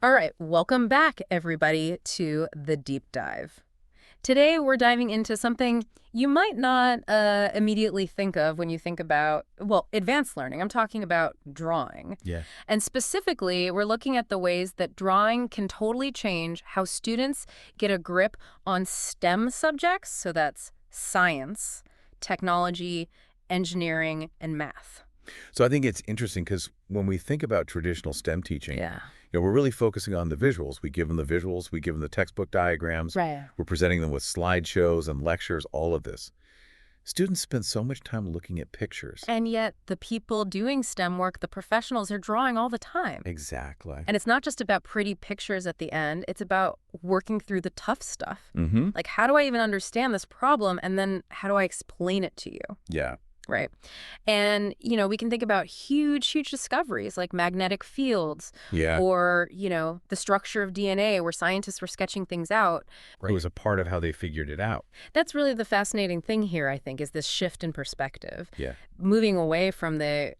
All right, welcome back, everybody, to The Deep Dive. Today, we're diving into something you might not immediately think of when you think about, well, advanced learning. I'm talking about drawing. Yeah. And specifically, we're looking at the ways that drawing can totally change how students get a grip on STEM subjects. So that's science, technology, engineering, and math. So I think it's interesting because when we think about traditional STEM teaching, Yeah. we're really focusing on the visuals. We give them the visuals, we give them the textbook diagrams, Right. we're presenting them with slideshows and lectures, all of this. Students spend so much time looking at pictures. And yet, the people doing STEM work, the professionals, are drawing all the time. Exactly. And it's not just about pretty pictures at the end. It's about working through the tough stuff. Mm-hmm. Like, how do I even understand this problem? And then how do I explain it to you? Yeah. Right. And, we can think about huge, huge discoveries like magnetic fields Yeah. or, the structure of DNA where scientists were sketching things out. It was a part of how they figured it out. That's really the fascinating thing here, I think, is this shift in perspective. Yeah. Moving away from the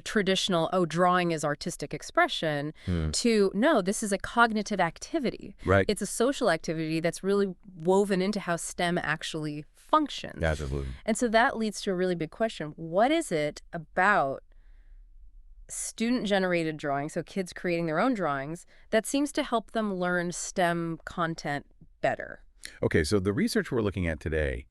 traditional, oh, drawing is artistic expression, to, no, this is a cognitive activity. Right. It's a social activity that's really woven into how STEM actually functions. Absolutely. And so that leads to a really big question. What is it about student-generated drawing, so kids creating their own drawings, that seems to help them learn STEM content better? Okay, so the research we're looking at today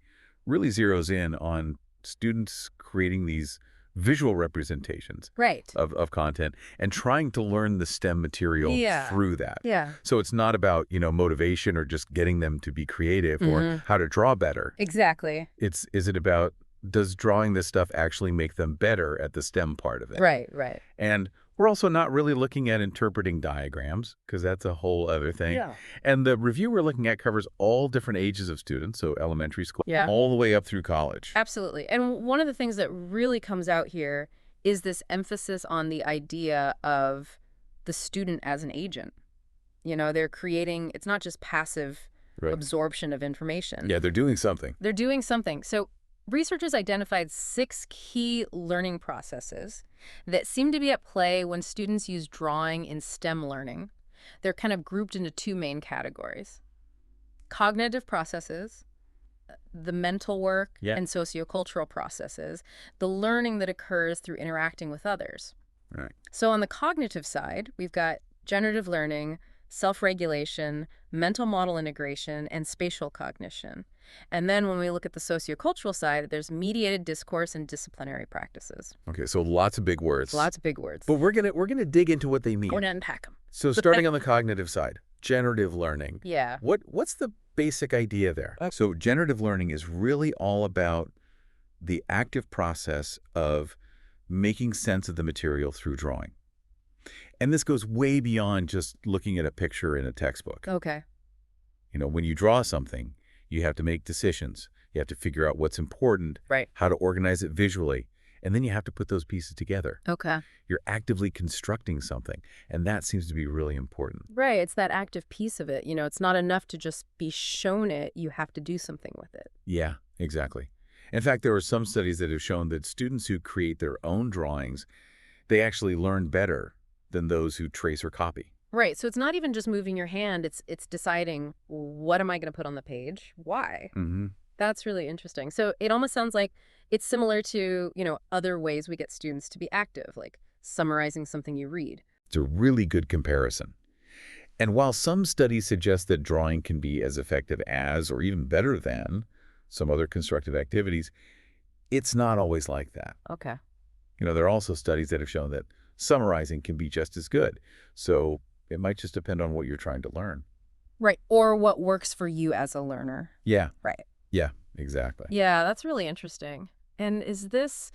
really zeroes in on students creating these visual representations Right. of content and trying to learn the STEM material Yeah. through that. Yeah. So it's not about, motivation or just getting them to be creative or how to draw better. Exactly. Is it about, does drawing this stuff actually make them better at the STEM part of it? Right, right. And we're also not really looking at interpreting diagrams because that's a whole other thing. Yeah. And the review we're looking at covers all different ages of students, so elementary school, Yeah. all the way up through college. Absolutely. And one of the things that really comes out here is this emphasis on the idea of the student as an agent. They're creating, it's not just passive Right. absorption of information. Yeah, they're doing something. They're doing something. So researchers identified 6 key learning processes that seem to be at play when students use drawing in STEM learning. They're kind of grouped into 2 main categories: cognitive processes, the mental work, Yeah. and sociocultural processes, the learning that occurs through interacting with others. Right. So on the cognitive side, we've got generative learning, self-regulation, mental model integration, and spatial cognition. And then when we look at the sociocultural side, there's mediated discourse and disciplinary practices. Okay, so lots of big words. Lots of big words. But we're gonna dig into what they mean. We're going to unpack them. So starting on the cognitive side, generative learning. Yeah. What's the basic idea there? So generative learning is really all about the active process of making sense of the material through drawing. And this goes way beyond just looking at a picture in a textbook. Okay. When you draw something, you have to make decisions. You have to figure out what's important, Right. how to organize it visually, and then you have to put those pieces together. Okay. You're actively constructing something, and that seems to be really important. Right. It's that active piece of it. It's not enough to just be shown it. You have to do something with it. Yeah, exactly. In fact, there are some studies that have shown that students who create their own drawings, they actually learn better than those who trace or copy. Right. So it's not even just moving your hand. It's deciding, what am I going to put on the page? Why? Mm-hmm. That's really interesting. So it almost sounds like it's similar to, other ways we get students to be active, like summarizing something you read. It's a really good comparison. And while some studies suggest that drawing can be as effective as or even better than some other constructive activities, it's not always like that. Okay. There are also studies that have shown that summarizing can be just as good. So it might just depend on what you're trying to learn. Right. Or what works for you as a learner. Yeah. Right. Yeah, exactly. Yeah, that's really interesting. And is this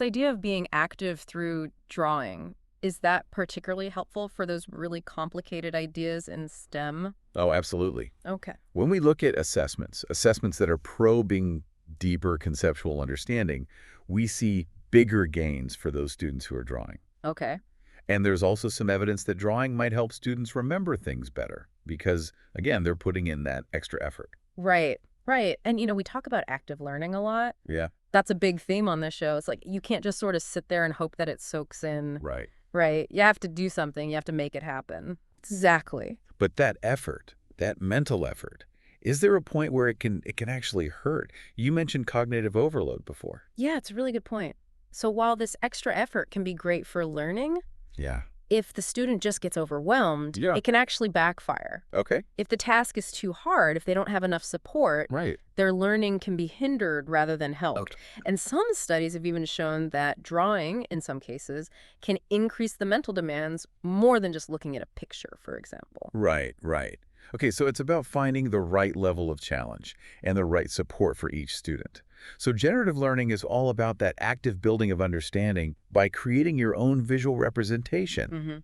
idea of being active through drawing, is that particularly helpful for those really complicated ideas in STEM? Oh, absolutely. Okay. When we look at assessments that are probing deeper conceptual understanding, we see bigger gains for those students who are drawing. Okay. And there's also some evidence that drawing might help students remember things better because, again, they're putting in that extra effort. Right. Right. And, we talk about active learning a lot. Yeah. That's a big theme on this show. It's like you can't just sort of sit there and hope that it soaks in. Right. Right. You have to do something. You have to make it happen. Exactly. But that effort, that mental effort, is there a point where it can actually hurt? You mentioned cognitive overload before. Yeah, it's a really good point. So while this extra effort can be great for learning, Yeah. if the student just gets overwhelmed, Yeah. it can actually backfire. Okay. If the task is too hard, if they don't have enough support, Right. their learning can be hindered rather than Okay. helped. And some studies have even shown that drawing, in some cases, can increase the mental demands more than just looking at a picture, for example. Right, right. Okay, so it's about finding the right level of challenge and the right support for each student. So generative learning is all about that active building of understanding by creating your own visual representation. Hmm.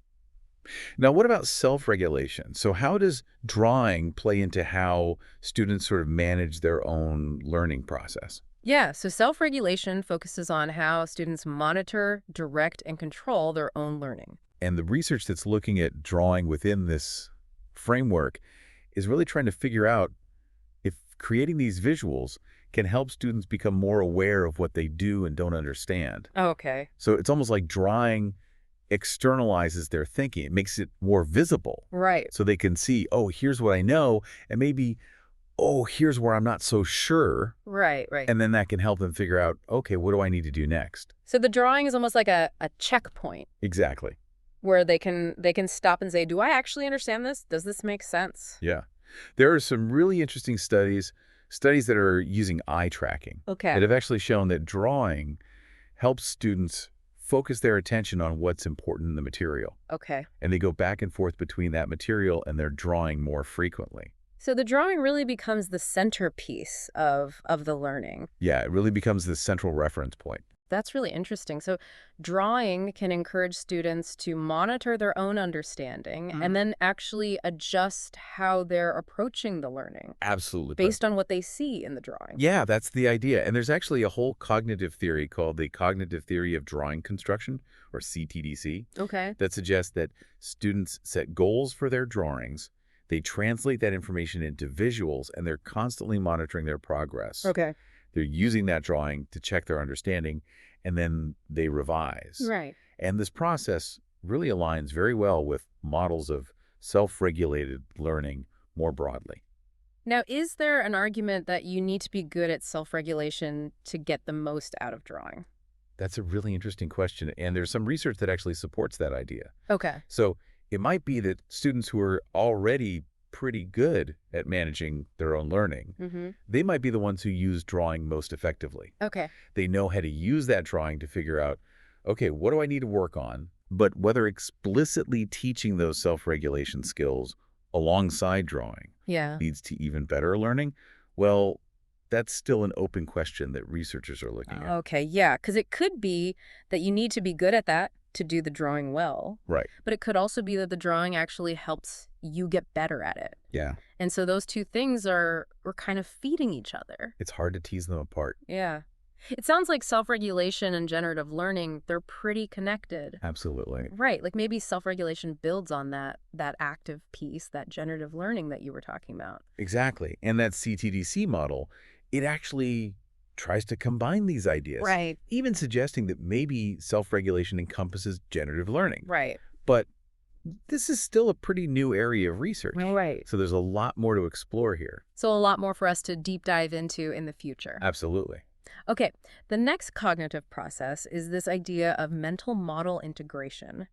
Now, what about self-regulation? So how does drawing play into how students sort of manage their own learning process? Yeah, so self-regulation focuses on how students monitor, direct, and control their own learning. And the research that's looking at drawing within this framework is really trying to figure out if creating these visuals can help students become more aware of what they do and don't understand. Okay. So it's almost like drawing externalizes their thinking. It makes it more visible Right. so they can see, oh, here's what I know, and maybe, oh, here's where I'm not so sure. Right, right. And then that can help them figure out, okay, what do I need to do next? So the drawing is almost like a checkpoint Exactly. where they can stop and say, do I actually understand this? Does this make sense? Yeah. There are some really interesting studies that are using eye tracking Okay. that have actually shown that drawing helps students focus their attention on what's important in the material. Okay. And they go back and forth between that material and their drawing more frequently. So the drawing really becomes the centerpiece of the learning. Yeah, it really becomes the central reference point. That's really interesting. So drawing can encourage students to monitor their own understanding and then actually adjust how they're approaching the learning Absolutely. based on what they see in the drawing. Yeah, that's the idea. And there's actually a whole cognitive theory called the cognitive theory of drawing construction, or CTDC, Okay. that suggests that students set goals for their drawings, they translate that information into visuals, and they're constantly monitoring their progress. Okay. They're using that drawing to check their understanding, and then they revise. Right. And this process really aligns very well with models of self-regulated learning more broadly. Now, is there an argument that you need to be good at self-regulation to get the most out of drawing? That's a really interesting question, and there's some research that actually supports that idea. Okay. So it might be that students who are already pretty good at managing their own learning, Mm-hmm. they might be the ones who use drawing most effectively. Okay. They know how to use that drawing to figure out, okay, what do I need to work on? But whether explicitly teaching those self-regulation skills alongside drawing Yeah. leads to even better learning, well, that's still an open question that researchers are looking at. Okay, yeah, because it could be that you need to be good at that to do the drawing well, Right. but it could also be that the drawing actually helps you get better at it. Yeah. And so those two things are kind of feeding each other. It's hard to tease them apart. Yeah. It sounds like self-regulation and generative learning, they're pretty connected. Absolutely. Right, like maybe self-regulation builds on that active piece, that generative learning that you were talking about. Exactly. And that CTDC model, it actually tries to combine these ideas, Right, even suggesting that maybe self-regulation encompasses generative learning. right. But this is still a pretty new area of research. Right. So there's a lot more to explore here. So a lot more for us to deep dive into in the future. Absolutely. Okay, the next cognitive process is this idea of mental model integration.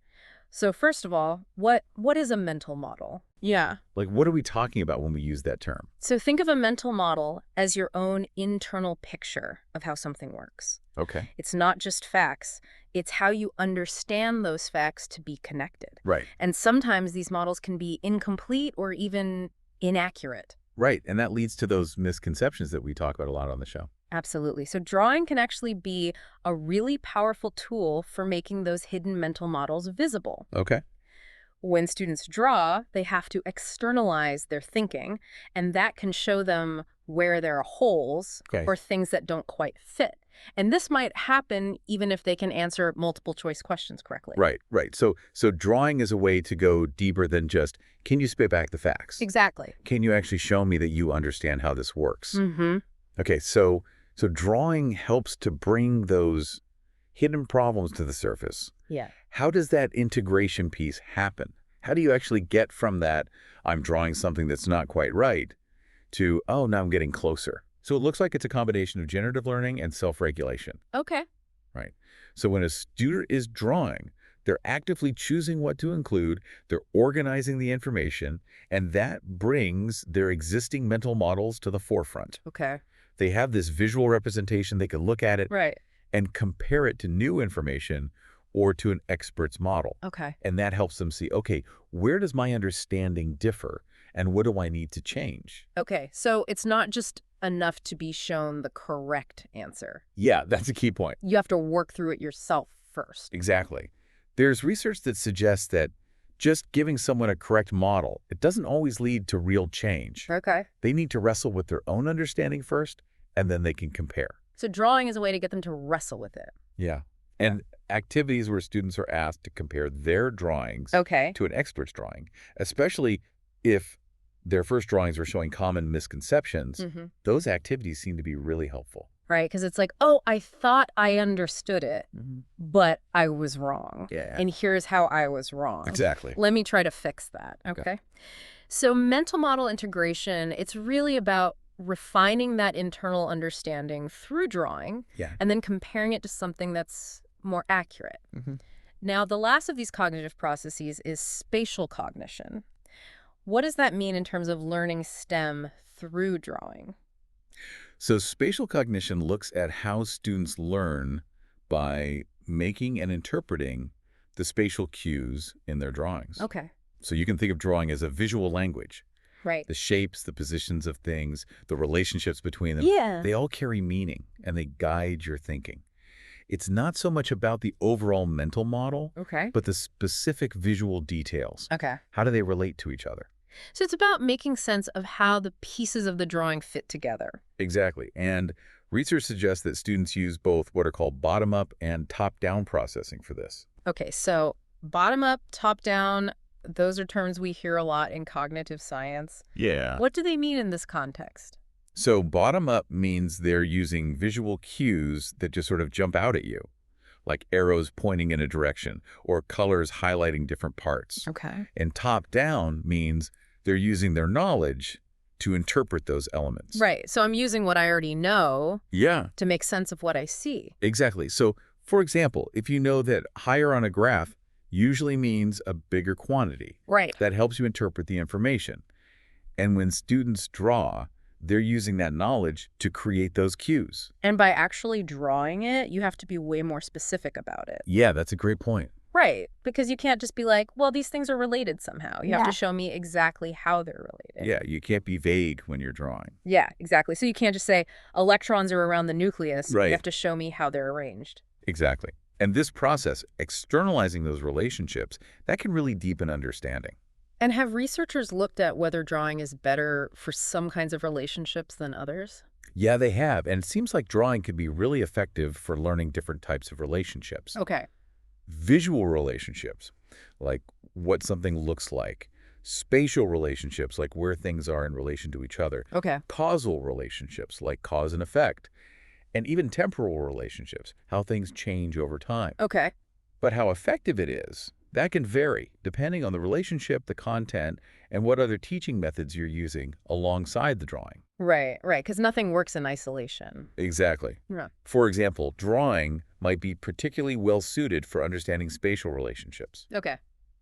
So first of all, what is a mental model? Yeah. Like, what are we talking about when we use that term? So think of a mental model as your own internal picture of how something works. Okay. It's not just facts, it's how you understand those facts to be connected. Right. And sometimes these models can be incomplete or even inaccurate. Right. And that leads to those misconceptions that we talk about a lot on the show. Absolutely. So drawing can actually be a really powerful tool for making those hidden mental models visible. Okay. When students draw, they have to externalize their thinking, and that can show them where there are holes Okay. or things that don't quite fit. And this might happen even if they can answer multiple choice questions correctly. Right, right. So drawing is a way to go deeper than just, can you spit back the facts? Exactly. Can you actually show me that you understand how this works? Mm-hmm. Okay, so drawing helps to bring those hidden problems to the surface. Yeah. How does that integration piece happen? How do you actually get from that, I'm drawing something that's not quite right, to, oh, now I'm getting closer? So it looks like it's a combination of generative learning and self-regulation, Okay. right? So when a student is drawing, they're actively choosing what to include, they're organizing the information, and that brings their existing mental models to the forefront. Okay. They have this visual representation, they can look at it Right. and compare it to new information or to an expert's model. Okay. And that helps them see, okay, where does my understanding differ and what do I need to change? Okay. So it's not just enough to be shown the correct answer. Yeah, that's a key point. You have to work through it yourself first. Exactly. There's research that suggests that just giving someone a correct model, it doesn't always lead to real change. Okay. They need to wrestle with their own understanding first, and then they can compare. So drawing is a way to get them to wrestle with it. Yeah. And activities where students are asked to compare their drawings Okay. to an expert's drawing, especially if their first drawings were showing common misconceptions, those activities seem to be really helpful. Right? Because it's like, oh, I thought I understood it, Mm-hmm. but I was wrong. Yeah. And here's how I was wrong. Exactly. Let me try to fix that. Okay. So mental model integration, it's really about refining that internal understanding through drawing Yeah. and then comparing it to something that's more accurate. Mm-hmm. Now, the last of these cognitive processes is spatial cognition. What does that mean in terms of learning STEM through drawing? So spatial cognition looks at how students learn by making and interpreting the spatial cues in their drawings. Okay. So you can think of drawing as a visual language. Right. The shapes, the positions of things, the relationships between them, Yeah. they all carry meaning and they guide your thinking. It's not so much about the overall mental model, Okay. but the specific visual details. Okay. How do they relate to each other? So it's about making sense of how the pieces of the drawing fit together. Exactly. And research suggests that students use both what are called bottom-up and top-down processing for this. Okay, so bottom up, top down, those are terms we hear a lot in cognitive science. Yeah. What do they mean in this context? So bottom-up means they're using visual cues that just sort of jump out at you, like arrows pointing in a direction or colors highlighting different parts. Okay. And top-down means they're using their knowledge to interpret those elements. Right, so I'm using what I already know Yeah, to make sense of what I see. exactly. So, for example, if you know that higher on a graph usually means a bigger quantity, Right. that helps you interpret the information. And when students draw, they're using that knowledge to create those cues. And by actually drawing it, you have to be way more specific about it. Yeah, that's a great point. Right, because you can't just be like, well, these things are related somehow. You have to show me exactly how they're related. Yeah, you can't be vague when you're drawing. Yeah, exactly. So you can't just say electrons are around the nucleus. Right. You have to show me how they're arranged. Exactly. And this process, externalizing those relationships, that can really deepen understanding. And have researchers looked at whether drawing is better for some kinds of relationships than others? Yeah, they have. And it seems like drawing can be really effective for learning different types of relationships. Okay. Visual relationships, like what something looks like. Spatial relationships, like where things are in relation to each other. Okay. Causal relationships, like cause and effect. And even temporal relationships, how things change over time. Okay. But how effective it is, that can vary depending on the relationship, the content, and what other teaching methods you're using alongside the drawing. Right, right. Because nothing works in isolation. Exactly. Yeah. For example, drawing might be particularly well suited for understanding spatial relationships. Okay.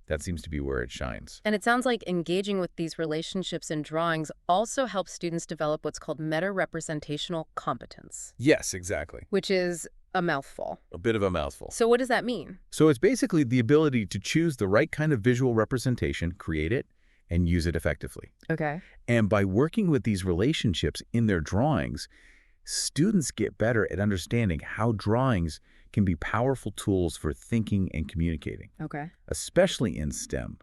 That seems to be where it shines. And it sounds like engaging with these relationships in drawings also helps students develop what's called meta-representational competence, Yes, exactly. which is a mouthful. A bit of a mouthful. So what does that mean? So it's basically the ability to choose the right kind of visual representation, create it, and use it effectively. Okay. And by working with these relationships in their drawings, students get better at understanding how drawings can be powerful tools for thinking and communicating, Okay. especially in STEM.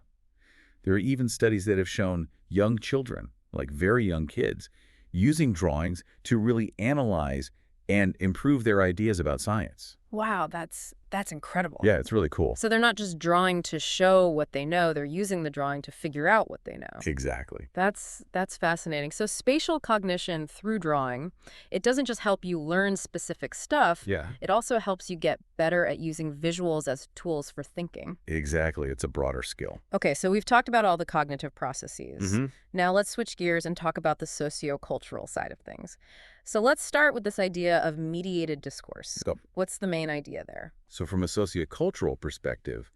There are even studies that have shown young children, like very young kids, using drawings to really analyze and improve their ideas about science. Wow, that's incredible. Yeah, it's really cool. So they're not just drawing to show what they know, they're using the drawing to figure out what they know. Exactly. That's fascinating. So spatial cognition through drawing, it doesn't just help you learn specific stuff, Yeah. it also helps you get better at using visuals as tools for thinking. Exactly. It's a broader skill. Okay, so we've talked about all the cognitive processes. Mm-hmm. Now let's switch gears and talk about the sociocultural side of things. So let's start with this idea of mediated discourse. So, What's the main idea there? so from a sociocultural perspective,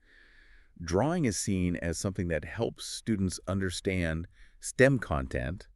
drawing is seen as something that helps students understand STEM content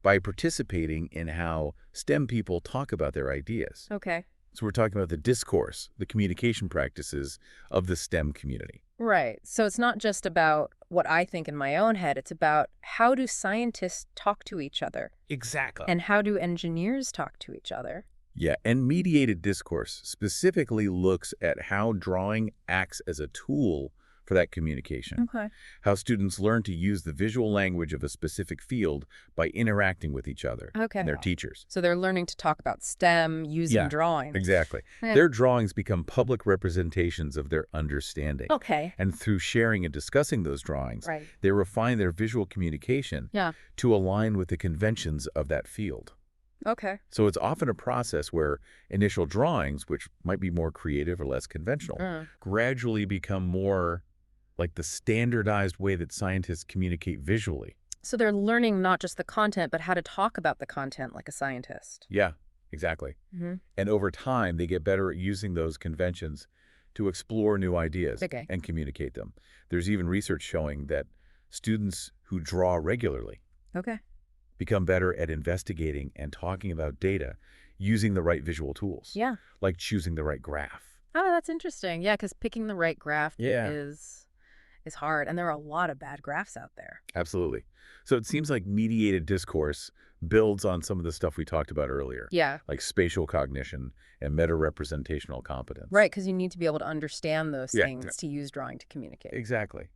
by participating in how STEM people talk about their ideas. Okay. So we're talking about the discourse, the communication practices of the STEM community. Right. So it's not just about what I think in my own head. It's about how do scientists talk to each other Exactly. and how do engineers talk to each other? Yeah, and mediated discourse specifically looks at how drawing acts as a tool for that communication. Okay. How students learn to use the visual language of a specific field by interacting with each other Okay. and their teachers. So they're learning to talk about STEM using Yeah, drawing. Exactly. Eh. Their drawings become public representations of their understanding. Okay. And through sharing and discussing those drawings, Right. they refine their visual communication Yeah. to align with the conventions of that field. Okay. So it's often a process where initial drawings, which might be more creative or less conventional, gradually become more like the standardized way that scientists communicate visually. So they're learning not just the content, but how to talk about the content like a scientist. Yeah, exactly. Mm-hmm. And over time, they get better at using those conventions to explore new ideas Okay. and communicate them. There's even research showing that students who draw regularly Okay. become better at investigating and talking about data using the right visual tools, Yeah. like choosing the right graph. Oh, that's interesting. Yeah, because picking the right graph Yeah. is hard, and there are a lot of bad graphs out there. Absolutely. So it seems like mediated discourse builds on some of the stuff we talked about earlier, Yeah. like spatial cognition and meta-representational competence. Right, because you need to be able to understand those Yeah. things to use drawing to communicate. Exactly.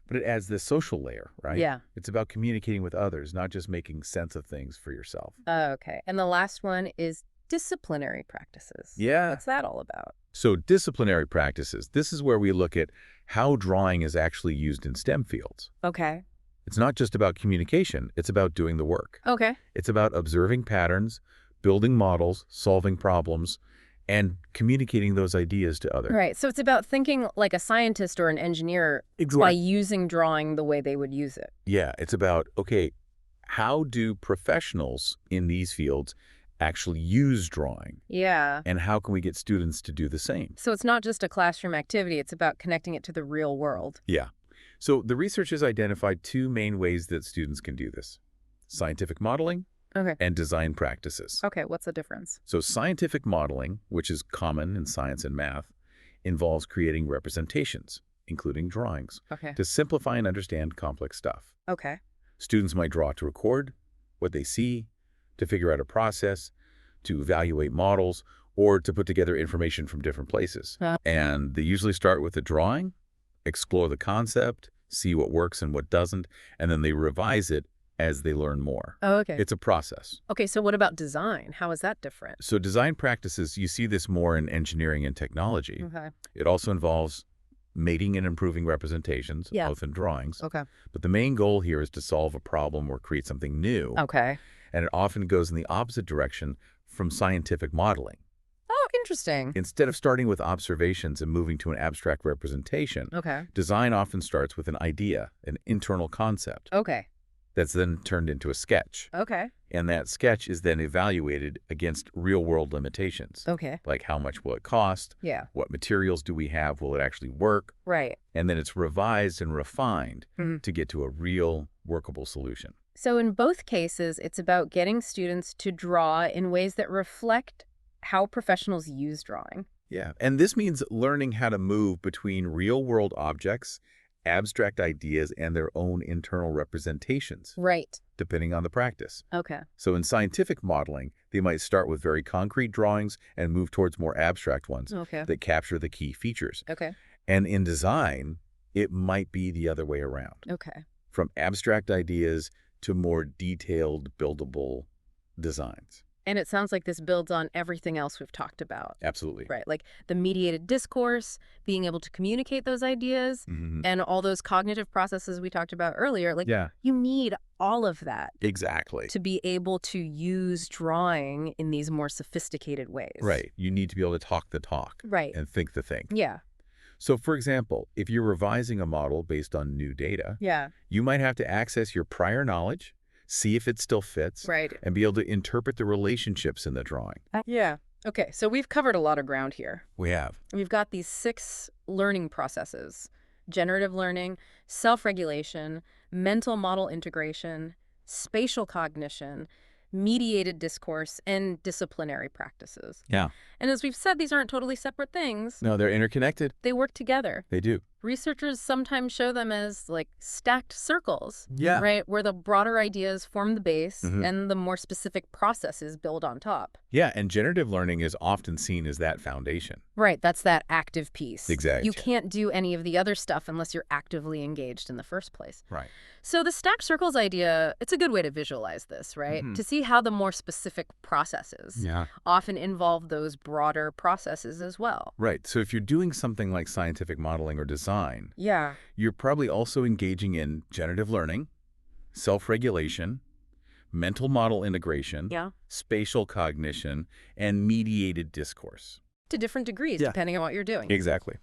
But it adds this social layer, right? Yeah. It's about communicating with others, not just making sense of things for yourself. Okay. And the last one is disciplinary practices. Yeah. What's that all about? So disciplinary practices, this is where we look at how drawing is actually used in STEM fields. Okay. It's not just about communication, it's about doing the work. Okay. It's about observing patterns, building models, solving problems, and communicating those ideas to others. Right. So it's about thinking like a scientist or an engineer by using drawing the way they would use it. Yeah, it's about, okay, how do professionals in these fields actually use drawing? Yeah. And how can we get students to do the same? So it's not just a classroom activity, it's about connecting it to the real world. Yeah. So the research has identified two main ways that students can do this: scientific modeling Okay. and design practices. Okay, what's the difference? So scientific modeling, which is common in science and math, involves creating representations, including drawings, Okay. to simplify and understand complex stuff. Okay. Students might draw to record what they see, to figure out a process, to evaluate models, or to put together information from different places. And they usually start with a drawing, explore the concept, see what works and what doesn't, and then they revise it as they learn more. Oh, okay. It's a process. Okay, so what about design? How is that different? So design practices, you see this more in engineering and technology. Okay. It also involves making and improving representations, Yeah. both in drawings. Okay. But the main goal here is to solve a problem or create something new. Okay. And it often goes in the opposite direction from scientific modeling. Oh, interesting. Instead of starting with observations and moving to an abstract representation, Okay. design often starts with an idea, an internal concept, Okay. that's then turned into a sketch. Okay. And that sketch is then evaluated against real-world limitations, Okay. like how much will it cost, Yeah. what materials do we have, will it actually work, Right. and then it's revised and refined Mhm. to get to a real workable solution. So in both cases, it's about getting students to draw in ways that reflect how professionals use drawing. Yeah, and this means learning how to move between real-world objects, abstract ideas, and their own internal representations, Right. depending on the practice. Okay. So in scientific modeling, they might start with very concrete drawings and move towards more abstract ones Okay. that capture the key features. Okay. And in design, it might be the other way around, Okay. from abstract ideas to more detailed, buildable designs. And it sounds like this builds on everything else we've talked about. Absolutely. Right, like the mediated discourse, being able to communicate those ideas, Hmm. and all those cognitive processes we talked about earlier. Like, Yeah, you need all of that exactly. to be able to use drawing in these more sophisticated ways. Right. You need to be able to talk the talk Right. and think the thing. Yeah. So, for example, if you're revising a model based on new data, Yeah. you might have to access your prior knowledge, see if it still fits, Right. and be able to interpret the relationships in the drawing. Yeah. Okay, so we've covered a lot of ground here. We have. We've got these 6 learning processes: generative learning, self-regulation, mental model integration, spatial cognition, mediated discourse, and disciplinary practices. Yeah. And as we've said, these aren't totally separate things. No, they're interconnected. They work together. They do. Researchers sometimes show them as like stacked circles, Yeah. right? Where the broader ideas form the base Mhm. and the more specific processes build on top. Yeah, and generative learning is often seen as that foundation. Right, that's that active piece. Exactly. You can't do any of the other stuff unless you're actively engaged in the first place. Right. So the stacked circles idea, it's a good way to visualize this, right? Mhm. To see how the more specific processes Yeah. often involve those broader processes as well. Right. So if you're doing something like scientific modeling or design, Yeah. you're probably also engaging in generative learning, self-regulation, mental model integration, Yeah. spatial cognition, and mediated discourse. To different degrees, Yeah. depending on what you're doing. Exactly.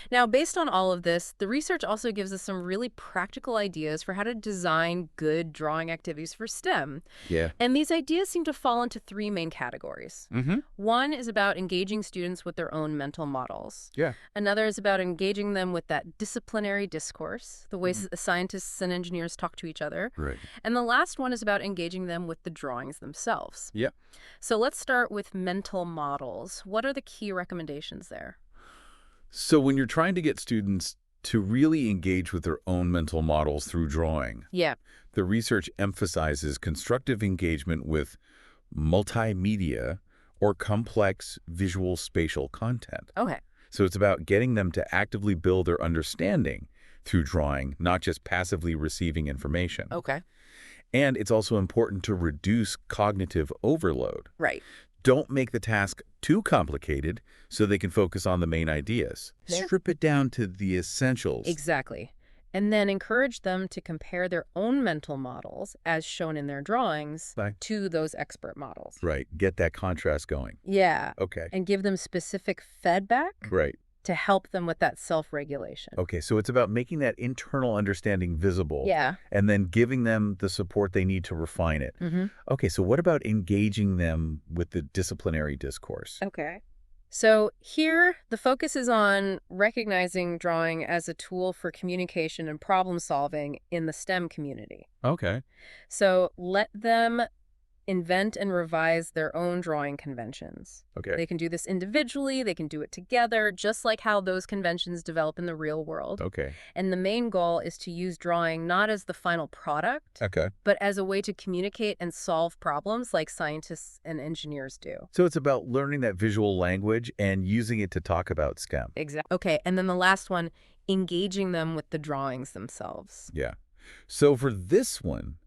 Now, based on all of this, the research also gives us some really practical ideas for how to design good drawing activities for STEM. Yeah. And these ideas seem to fall into 3 main categories. Mm-hmm. One is about engaging students with their own mental models. Yeah. Another is about engaging them with that disciplinary discourse, the ways that scientists and engineers talk to each other. Right. And the last one is about engaging them with the drawings themselves. Yeah. So let's start with mental models. What are the key recommendations there? So when you're trying to get students to really engage with their own mental models through drawing, Yeah. the research emphasizes constructive engagement with multimedia or complex visual spatial content. Okay. So it's about getting them to actively build their understanding through drawing, not just passively receiving information. Okay. And it's also important to reduce cognitive overload. Right. Don't make the task too complicated so they can focus on the main ideas. There- Strip it down to the essentials. Exactly. And then encourage them to compare their own mental models, as shown in their drawings, Right. to those expert models. Right. Get that contrast going. Yeah. Okay. And give them specific feedback Right. to help them with that self-regulation. Okay. So it's about making that internal understanding visible. Yeah. And then giving them the support they need to refine it. Mm-hmm. Okay. So what about engaging them with the disciplinary discourse? Okay. So here, the focus is on recognizing drawing as a tool for communication and problem solving in the STEM community. Okay. So let them invent and revise their own drawing conventions. Okay. They can do this individually, they can do it together, just like how those conventions develop in the real world. Okay. And the main goal is to use drawing not as the final product, Okay. but as a way to communicate and solve problems like scientists and engineers do. So it's about learning that visual language and using it to talk about STEM. Exactly. Okay, and then the last one, engaging them with the drawings themselves. Yeah. So for this one,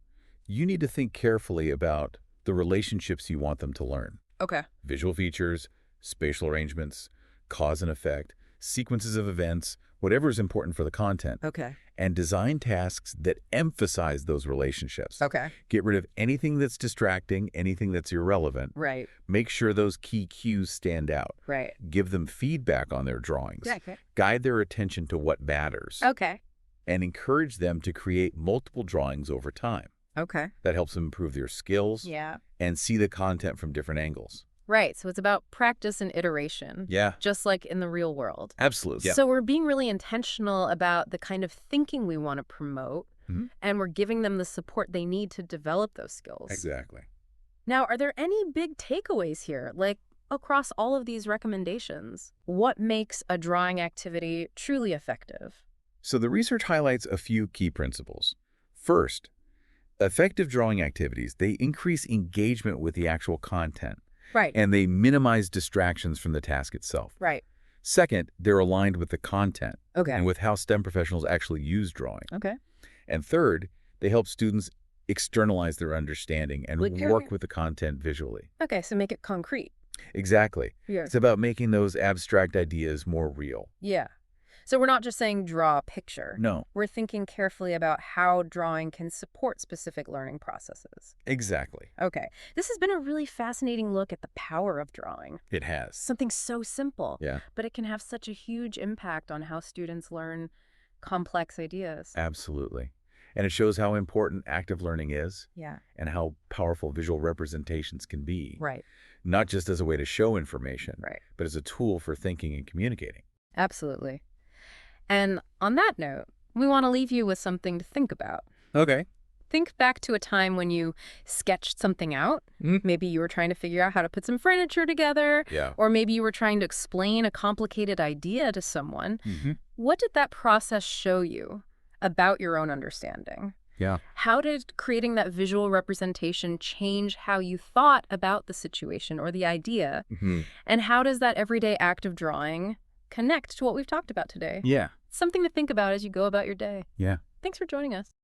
you need to think carefully about the relationships you want them to learn. Okay. Visual features, spatial arrangements, cause and effect, sequences of events, whatever is important for the content. Okay. And design tasks that emphasize those relationships. Okay. Get rid of anything that's distracting, anything that's irrelevant. Right. Make sure those key cues stand out. Right. Give them feedback on their drawings. Okay. Guide their attention to what matters. Okay. And encourage them to create multiple drawings over time. Okay. That helps them improve their skills Yeah. and see the content from different angles. Right. So it's about practice and iteration, Yeah, just like in the real world. absolutely. So we're being really intentional about the kind of thinking we want to promote, Mhm. and we're giving them the support they need to develop those skills. Exactly. Now, are there any big takeaways here, like across all of these recommendations? What makes a drawing activity truly effective? So the research highlights a few key principles. First, effective drawing activities, they increase engagement with the actual content, Right. and they minimize distractions from the task itself. Right. Second, they're aligned with the content Okay. and with how STEM professionals actually use drawing. Okay. And third, they help students externalize their understanding and work with the content visually. Okay, so make it concrete. Exactly. Yeah. It's about making those abstract ideas more real. Yeah. So we're not just saying draw a picture. No. We're thinking carefully about how drawing can support specific learning processes. Exactly. Okay. This has been a really fascinating look at the power of drawing. It has. Something so simple, Yeah. but it can have such a huge impact on how students learn complex ideas. Absolutely. And it shows how important active learning is Yeah. and how powerful visual representations can be. Right. Not just as a way to show information, Right. but as a tool for thinking and communicating. Absolutely. And on that note, we want to leave you with something to think about. Okay. Think back to a time when you sketched something out. Maybe you were trying to figure out how to put some furniture together. Yeah. Or maybe you were trying to explain a complicated idea to someone. What did that process show you about your own understanding? Yeah. How did creating that visual representation change how you thought about the situation or the idea? And how does that everyday act of drawing connect to what we've talked about today? Yeah. Something to think about as you go about your day. Yeah. Thanks for joining us.